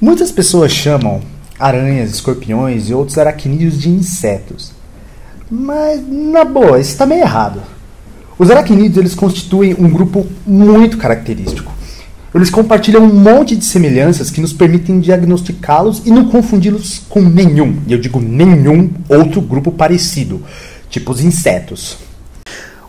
Muitas pessoas chamam aranhas, escorpiões e outros aracnídeos de insetos. Mas, na boa, isso está meio errado. Os aracnídeos eles constituem um grupo muito característico. Eles compartilham um monte de semelhanças que nos permitem diagnosticá-los e não confundi-los com nenhum, e eu digo nenhum, outro grupo parecido, tipo os insetos.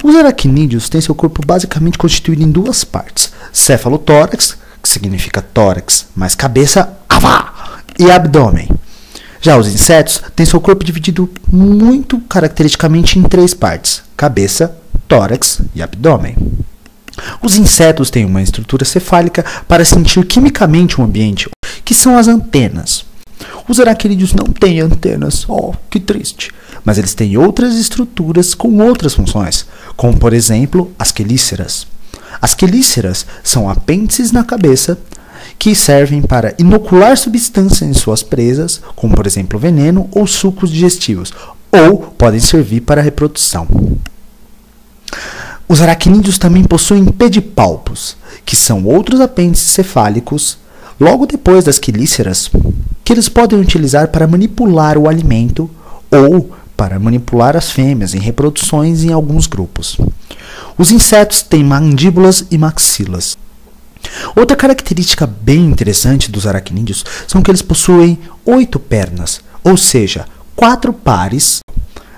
Os aracnídeos têm seu corpo basicamente constituído em duas partes: cefalotórax, que significa tórax, mais cabeça, avá, e abdômen. Já os insetos têm seu corpo dividido muito caracteristicamente em três partes: cabeça, tórax e abdômen. Os insetos têm uma estrutura cefálica para sentir quimicamente o ambiente, que são as antenas. Os aracnídeos não têm antenas, que triste, mas eles têm outras estruturas com outras funções, como por exemplo as quelíceras. As quelíceras são apêndices na cabeça que servem para inocular substâncias em suas presas, como por exemplo veneno ou sucos digestivos, ou podem servir para a reprodução. Os aracnídeos também possuem pedipalpos, que são outros apêndices cefálicos, logo depois das quelíceras, que eles podem utilizar para manipular o alimento ou para manipular as fêmeas em reproduções em alguns grupos. Os insetos têm mandíbulas e maxilas. Outra característica bem interessante dos aracnídeos são que eles possuem 8 pernas, ou seja, 4 pares.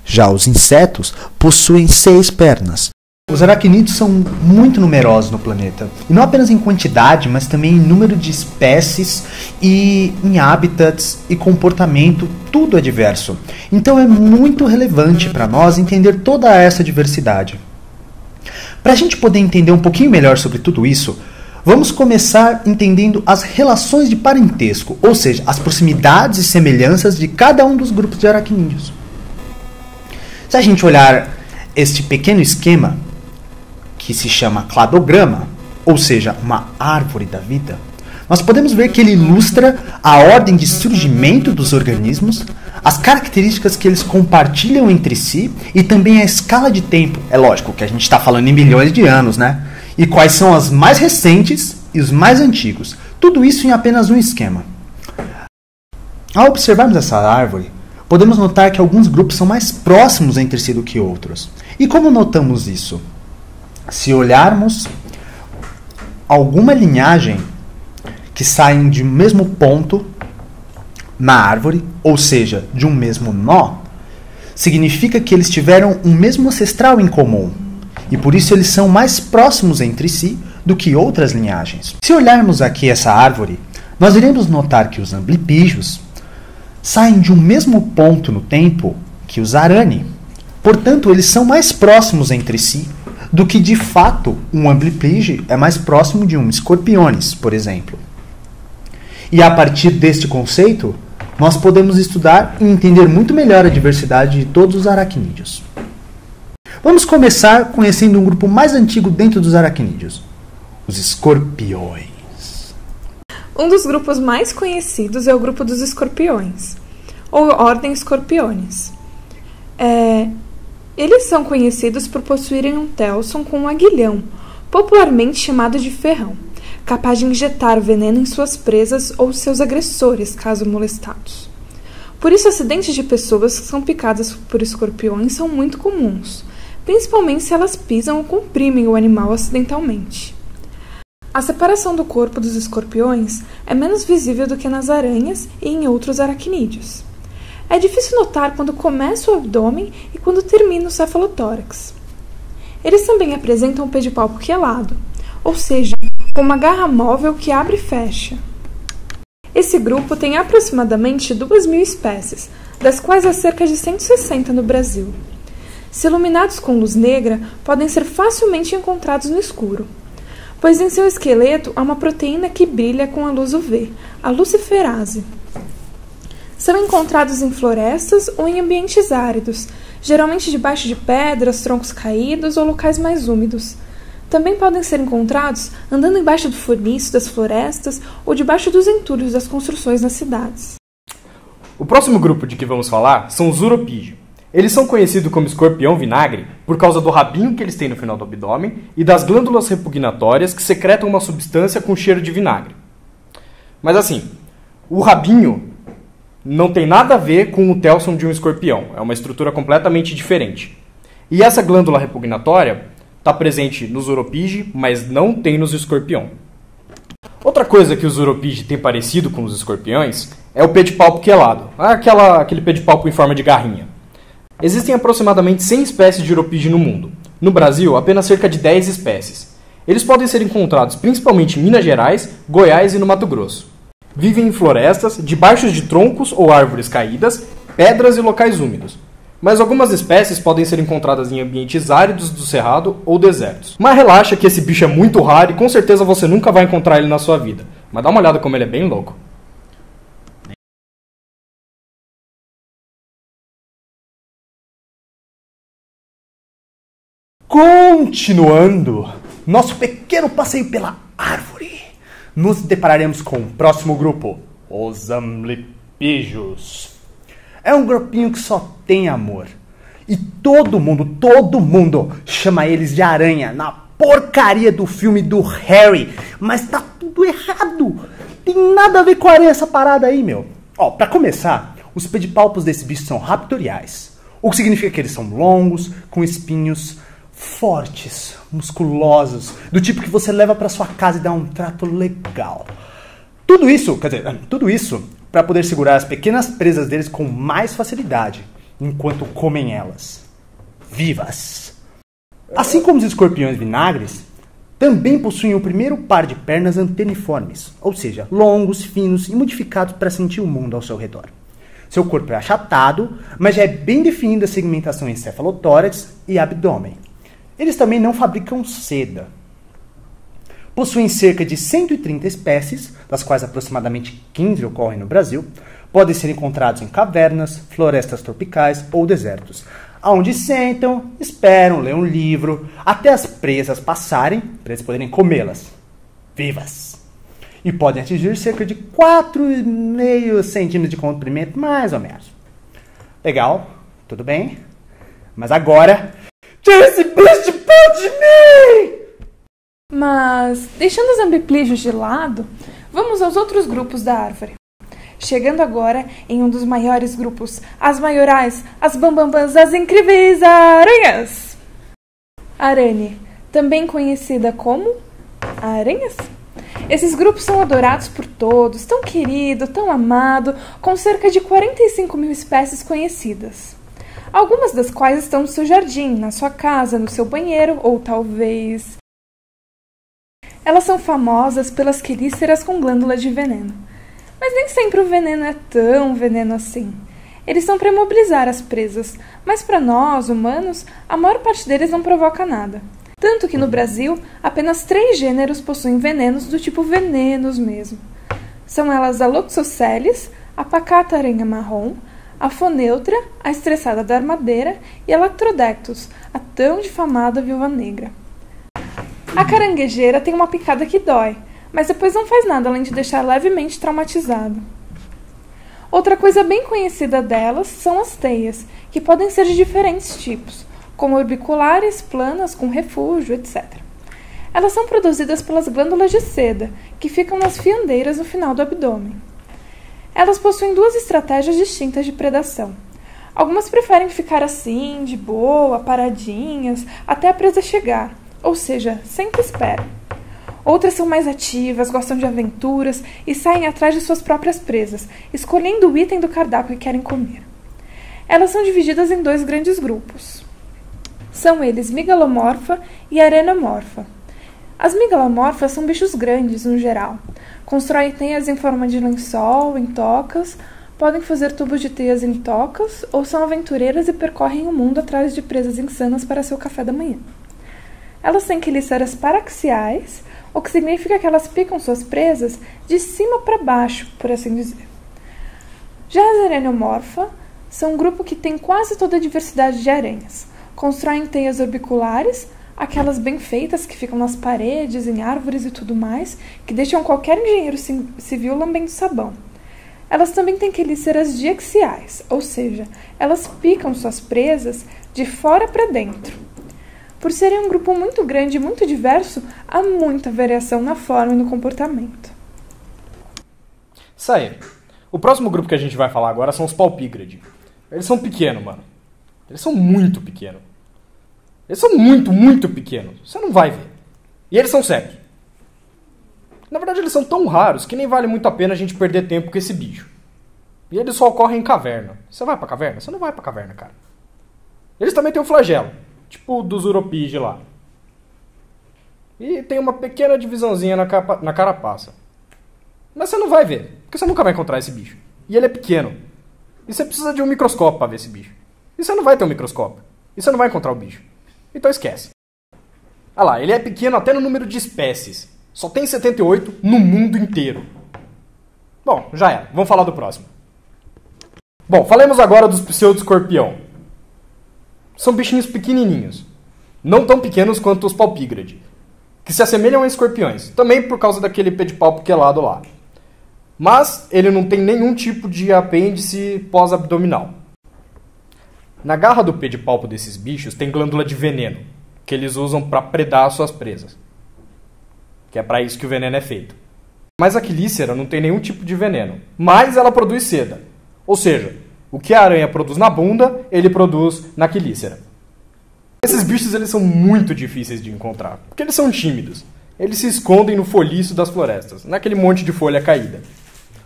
Já os insetos possuem 6 pernas. Os aracnídeos são muito numerosos no planeta, e não apenas em quantidade, mas também em número de espécies e em hábitats e comportamento, tudo é diverso. Então é muito relevante para nós entender toda essa diversidade. Para a gente poder entender um pouquinho melhor sobre tudo isso, vamos começar entendendo as relações de parentesco, ou seja, as proximidades e semelhanças de cada um dos grupos de aracnídeos. Se a gente olhar este pequeno esquema, que se chama cladograma, ou seja, uma árvore da vida, nós podemos ver que ele ilustra a ordem de surgimento dos organismos, as características que eles compartilham entre si e também a escala de tempo. É lógico que a gente está falando em milhões de anos, né? E quais são as mais recentes e os mais antigos. Tudo isso em apenas um esquema. Ao observarmos essa árvore, podemos notar que alguns grupos são mais próximos entre si do que outros. E como notamos isso? Se olharmos alguma linhagem que saem de um mesmo ponto na árvore, ou seja, de um mesmo nó, significa que eles tiveram um mesmo ancestral em comum, e por isso eles são mais próximos entre si do que outras linhagens. Se olharmos aqui essa árvore, nós iremos notar que os amblipígios saem de um mesmo ponto no tempo que os arani. Portanto, eles são mais próximos entre si do que, de fato, um amblipige é mais próximo de um scorpiones, por exemplo. E a partir deste conceito, nós podemos estudar e entender muito melhor a diversidade de todos os aracnídeos. Vamos começar conhecendo um grupo mais antigo dentro dos aracnídeos, os escorpiões. Um dos grupos mais conhecidos é o grupo dos escorpiões, ou ordem Scorpiones. Eles são conhecidos por possuírem um telson com um aguilhão, popularmente chamado de ferrão, capaz de injetar veneno em suas presas ou seus agressores, caso molestados. Por isso, acidentes de pessoas que são picadas por escorpiões são muito comuns, principalmente se elas pisam ou comprimem o animal acidentalmente. A separação do corpo dos escorpiões é menos visível do que nas aranhas e em outros aracnídeos. É difícil notar quando começa o abdômen e quando termina o cefalotórax. Eles também apresentam um pedipalpo quelado, ou seja, com uma garra móvel que abre e fecha. Esse grupo tem aproximadamente 2.000 espécies, das quais há cerca de 160 no Brasil. Se iluminados com luz negra, podem ser facilmente encontrados no escuro, pois em seu esqueleto há uma proteína que brilha com a luz UV, a luciferase. São encontrados em florestas ou em ambientes áridos, geralmente debaixo de pedras, troncos caídos ou locais mais úmidos. Também podem ser encontrados andando embaixo do forniço das florestas ou debaixo dos entulhos das construções nas cidades. O próximo grupo de que vamos falar são os uropídeos. Eles são conhecidos como escorpião vinagre por causa do rabinho que eles têm no final do abdômen e das glândulas repugnatórias que secretam uma substância com cheiro de vinagre. Mas assim, O rabinho não tem nada a ver com o telson de um escorpião. É uma estrutura completamente diferente. E essa glândula repugnatória está presente nos Uropyge, mas não tem nos escorpião. Outra coisa que os Uropyge têm parecido com os escorpiões é o pedipalpo quelado, aquele pedipalpo em forma de garrinha. Existem aproximadamente 100 espécies de Uropyge no mundo. No Brasil, apenas cerca de 10 espécies. Eles podem ser encontrados principalmente em Minas Gerais, Goiás e no Mato Grosso. Vivem em florestas, debaixo de troncos ou árvores caídas, pedras e locais úmidos. Mas algumas espécies podem ser encontradas em ambientes áridos do cerrado ou desertos. Mas relaxa que esse bicho é muito raro e com certeza você nunca vai encontrar ele na sua vida. Mas dá uma olhada como ele é bem louco. Continuando nosso pequeno passeio pela árvore, nos depararemos com o próximo grupo, os Amblypygios. É um grupinho que só tem amor. E todo mundo chama eles de aranha na porcaria do filme do Harry. Mas tá tudo errado. Tem nada a ver com aranha essa parada aí, meu. Ó, pra começar, os pedipalpos desse bicho são raptoriais. O que significa que eles são longos, com espinhos fortes, musculosos, do tipo que você leva pra sua casa e dá um trato legal. Tudo isso para poder segurar as pequenas presas deles com mais facilidade, enquanto comem elas, vivas. Assim como os escorpiões vinagres, também possuem o primeiro par de pernas anteniformes, ou seja, longos, finos e modificados para sentir o mundo ao seu redor. Seu corpo é achatado, mas já é bem definida a segmentação em cefalotórax e abdômen. Eles também não fabricam seda. Possuem cerca de 130 espécies, das quais aproximadamente 15 ocorrem no Brasil. Podem ser encontrados em cavernas, florestas tropicais ou desertos, onde sentam, esperam, lêem um livro, até as presas passarem, para eles poderem comê-las, vivas. E podem atingir cerca de 4,5 centímetros de comprimento, mais ou menos. Legal, tudo bem. Mas agora, tira esse bicho de perto de mim! Mas, deixando os Amblypygios de lado, vamos aos outros grupos da árvore. Chegando agora em um dos maiores grupos, as maiorais, as bambambãs, as incríveis aranhas! Arane, também conhecida como aranhas. Esses grupos são adorados por todos, tão querido, tão amado, com cerca de 45 mil espécies conhecidas. Algumas das quais estão no seu jardim, na sua casa, no seu banheiro ou talvez... Elas são famosas pelas quelíceras com glândula de veneno. Mas nem sempre o veneno é tão veneno assim. Eles são para imobilizar as presas, mas para nós, humanos, a maior parte deles não provoca nada. Tanto que no Brasil, apenas 3 gêneros possuem venenos do tipo venenos mesmo. São elas a Loxosceles, a pacata aranha marrom, a Foneutra, a estressada da armadeira e a Lactrodectus, a tão difamada viúva negra. A caranguejeira tem uma picada que dói, mas depois não faz nada além de deixar levemente traumatizado. Outra coisa bem conhecida delas são as teias, que podem ser de diferentes tipos, como orbiculares, planas, com refúgio, etc. Elas são produzidas pelas glândulas de seda, que ficam nas fiandeiras no final do abdômen. Elas possuem 2 estratégias distintas de predação. Algumas preferem ficar assim, de boa, paradinhas, até a presa chegar, ou seja, sempre esperam. Outras são mais ativas, gostam de aventuras e saem atrás de suas próprias presas, escolhendo o item do cardápio que querem comer. Elas são divididas em 2 grandes grupos. São eles migalomorfa e arenomorfa. As migalomorfas são bichos grandes, no geral. Constroem teias em forma de lençol, em tocas, podem fazer tubos de teias em tocas ou são aventureiras e percorrem o mundo atrás de presas insanas para seu café da manhã. Elas têm quelíceras paraxiais, o que significa que elas picam suas presas de cima para baixo, por assim dizer. Já as arenomorfa são um grupo que tem quase toda a diversidade de aranhas. Constroem teias orbiculares, aquelas bem feitas que ficam nas paredes, em árvores e tudo mais, que deixam qualquer engenheiro civil lambendo sabão. Elas também têm quelíceras diaxiais, ou seja, elas picam suas presas de fora para dentro. Por serem um grupo muito grande e muito diverso, há muita variação na forma e no comportamento. Isso aí. O próximo grupo que a gente vai falar agora são os palpígrade. Eles são pequenos, mano. Eles são muito pequenos. Eles são muito, muito pequenos. Você não vai ver. E eles são cegos. Na verdade, eles são tão raros que nem vale muito a pena a gente perder tempo com esse bicho. E eles só ocorrem em caverna. Você vai pra caverna? Você não vai pra caverna, cara. Eles também têm o flagelo. Tipo o dos Uropige lá. E tem uma pequena divisãozinha na carapaça. Mas você não vai ver. Porque você nunca vai encontrar esse bicho. E ele é pequeno. E você precisa de um microscópio pra ver esse bicho. E você não vai ter um microscópio. E você não vai encontrar o bicho. Então esquece. Olha lá, ele é pequeno até no número de espécies. Só tem 78 no mundo inteiro. Bom, já era. Vamos falar do próximo. Bom, falemos agora dos pseudo-escorpião. São bichinhos pequenininhos. Não tão pequenos quanto os palpígrade. Que se assemelham a escorpiões. Também por causa daquele pedipalpo quelado lá. Mas ele não tem nenhum tipo de apêndice pós-abdominal. Na garra do pedipalpo desses bichos tem glândula de veneno, que eles usam para predar suas presas. Que é para isso que o veneno é feito. Mas a quelícera não tem nenhum tipo de veneno, mas ela produz seda. Ou seja, o que a aranha produz na bunda, ele produz na quelícera. Esses bichos eles são muito difíceis de encontrar, porque eles são tímidos. Eles se escondem no folhiço das florestas, naquele monte de folha caída.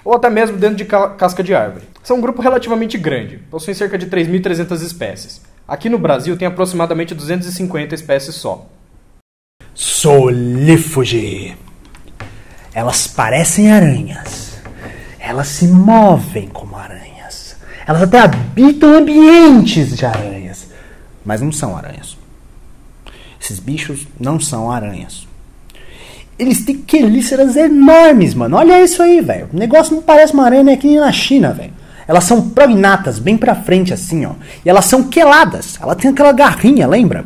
Ou até mesmo dentro de casca de árvore. São um grupo relativamente grande, possuem cerca de 3.300 espécies. Aqui no Brasil tem aproximadamente 250 espécies só. Solífuge. Elas parecem aranhas. Elas se movem como aranhas. Elas até habitam ambientes de aranhas. Mas não são aranhas. Esses bichos não são aranhas. Eles têm quelíceras enormes, mano. Olha isso aí, velho. O negócio não parece uma aranha nem aqui na China, velho. Elas são prognatas, bem pra frente assim, ó. E elas são queladas. Ela tem aquela garrinha, lembra?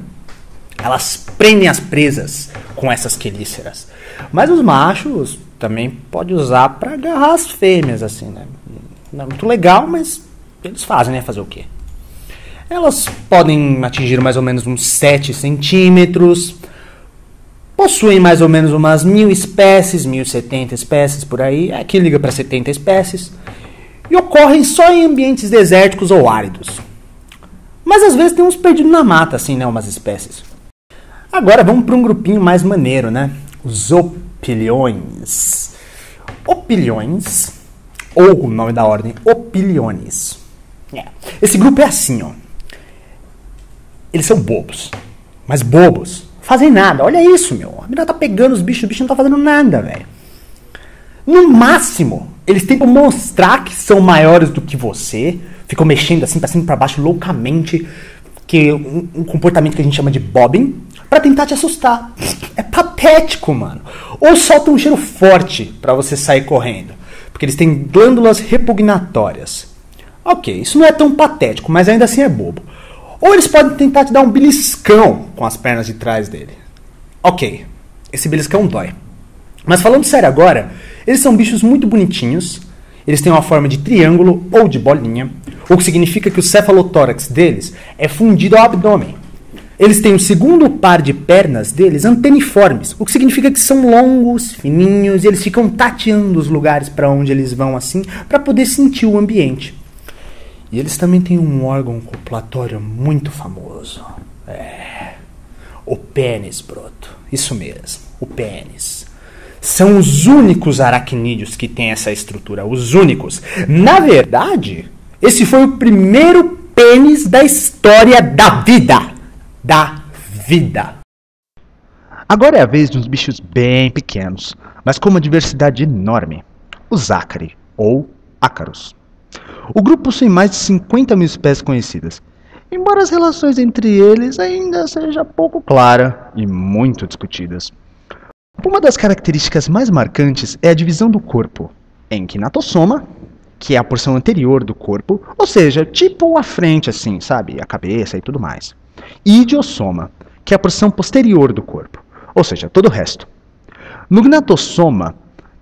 Elas prendem as presas com essas quelíceras. Mas os machos também podem usar pra agarrar as fêmeas, assim, né? Não é muito legal, mas eles fazem, né? Fazer o quê? Elas podem atingir mais ou menos uns 7 centímetros. Possuem mais ou menos umas 1.000 espécies, 1.070 espécies por aí. Aqui liga para 70 espécies. E ocorrem só em ambientes desérticos ou áridos. Mas às vezes tem uns perdidos na mata, assim, né? Umas espécies. Agora vamos para um grupinho mais maneiro, né? Os opiliões. Opiliões, ou o nome da ordem, opiliones. Esse grupo é assim, ó. Eles são bobos. Mas bobos. Fazem nada. Olha isso, meu. A menina tá pegando os bichos não tá fazendo nada, velho. No máximo, eles tentam mostrar que são maiores do que você. Ficam mexendo assim pra cima e pra baixo loucamente. Que um comportamento que a gente chama de bobbing. Pra tentar te assustar. É patético, mano. Ou soltam um cheiro forte pra você sair correndo. Porque eles têm glândulas repugnatórias. Ok, isso não é tão patético, mas ainda assim é bobo. Ou eles podem tentar te dar um beliscão com as pernas de trás dele. Ok, esse beliscão dói. Mas falando sério agora, eles são bichos muito bonitinhos. Eles têm uma forma de triângulo ou de bolinha, o que significa que o cefalotórax deles é fundido ao abdômen. Eles têm o segundo par de pernas deles anteniformes, o que significa que são longos, fininhos, e eles ficam tateando os lugares para onde eles vão assim, para poder sentir o ambiente. E eles também têm um órgão copulatório muito famoso. O pênis, broto. Isso mesmo, o pênis. São os únicos aracnídeos que têm essa estrutura, os únicos. Na verdade, esse foi o primeiro pênis da história da vida. Da vida. Agora é a vez de uns bichos bem pequenos, mas com uma diversidade enorme. Os ácari, ou ácaros. O grupo possui mais de 50.000 espécies conhecidas, embora as relações entre eles ainda sejam pouco claras e muito discutidas. Uma das características mais marcantes é a divisão do corpo em quinatossoma, que é a porção anterior do corpo, ou seja, tipo a frente assim, sabe, a cabeça e tudo mais, e idiossoma, que é a porção posterior do corpo, ou seja, todo o resto. No gnatossoma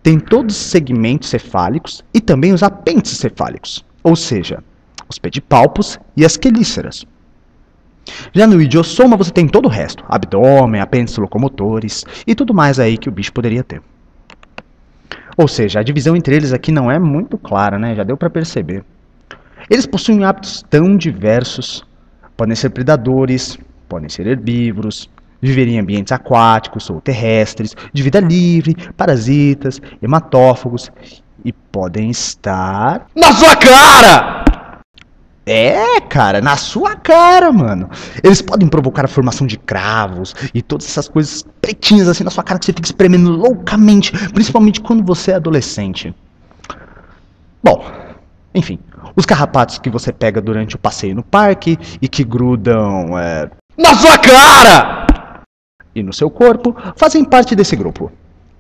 tem todos os segmentos cefálicos e também os apêndices cefálicos, ou seja, os pedipalpos e as quelíceras. Já no idiossoma você tem todo o resto, abdômen, apêndices locomotores e tudo mais aí que o bicho poderia ter. Ou seja, a divisão entre eles aqui não é muito clara, né? Já deu para perceber. Eles possuem hábitos tão diversos. Podem ser predadores, podem ser herbívoros, viver em ambientes aquáticos ou terrestres, de vida livre, parasitas, hematófagos e podem estar Na sua cara! Cara, na sua cara, mano. Eles podem provocar a formação de cravos e todas essas coisas pretinhas assim na sua cara que você fica espremendo loucamente, principalmente quando você é adolescente. Bom, enfim, os carrapatos que você pega durante o passeio no parque e que grudam Na sua cara! e no seu corpo fazem parte desse grupo.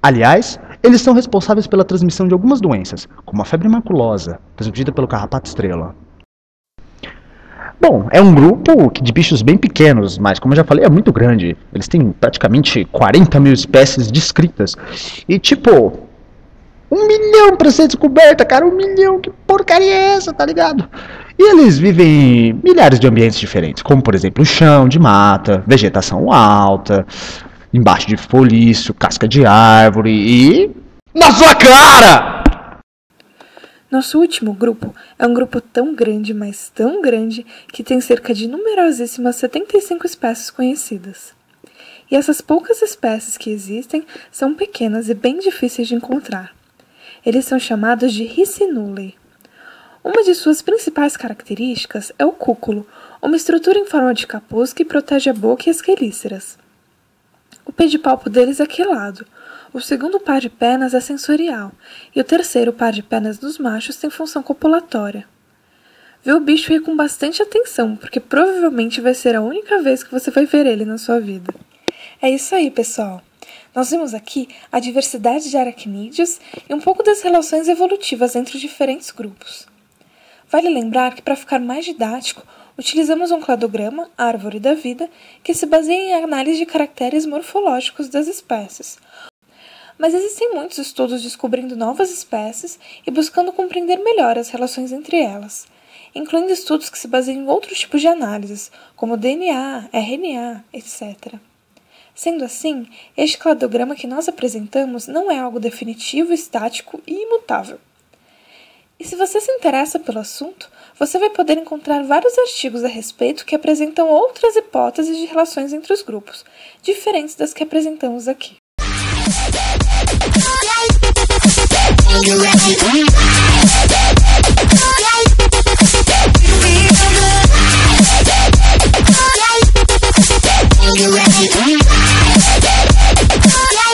Aliás, eles são responsáveis pela transmissão de algumas doenças, como a febre maculosa, transmitida pelo carrapato estrela. Bom, é um grupo de bichos bem pequenos, mas como eu já falei, é muito grande. Eles têm praticamente 40 mil espécies descritas. E tipo, 1 milhão pra ser descoberta, cara, 1 milhão, que porcaria é essa, tá ligado? E eles vivem em milhares de ambientes diferentes, como por exemplo o chão de mata, vegetação alta, embaixo de folício, casca de árvore e... Na sua cara! Nosso último grupo é um grupo tão grande, mas tão grande, que tem cerca de numerosíssimas 75 espécies conhecidas. E essas poucas espécies que existem são pequenas e bem difíceis de encontrar. Eles são chamados de Riccinulae. Uma de suas principais características é o cúculo, uma estrutura em forma de capuz que protege a boca e as quelíceras. O pedipalpo deles é quelado. O segundo par de pernas é sensorial, e o terceiro par de pernas dos machos tem função copulatória. Vê o bicho aí com bastante atenção, porque provavelmente vai ser a única vez que você vai ver ele na sua vida. É isso aí, pessoal. Nós vimos aqui a diversidade de aracnídeos e um pouco das relações evolutivas entre os diferentes grupos. Vale lembrar que, para ficar mais didático, utilizamos um cladograma, a árvore da vida, que se baseia em análise de caracteres morfológicos das espécies. Mas existem muitos estudos descobrindo novas espécies e buscando compreender melhor as relações entre elas, incluindo estudos que se baseiam em outros tipos de análises, como DNA, RNA, etc. Sendo assim, este cladograma que nós apresentamos não é algo definitivo, estático e imutável. E se você se interessa pelo assunto, você vai poder encontrar vários artigos a respeito que apresentam outras hipóteses de relações entre os grupos, diferentes das que apresentamos aqui. Yeah.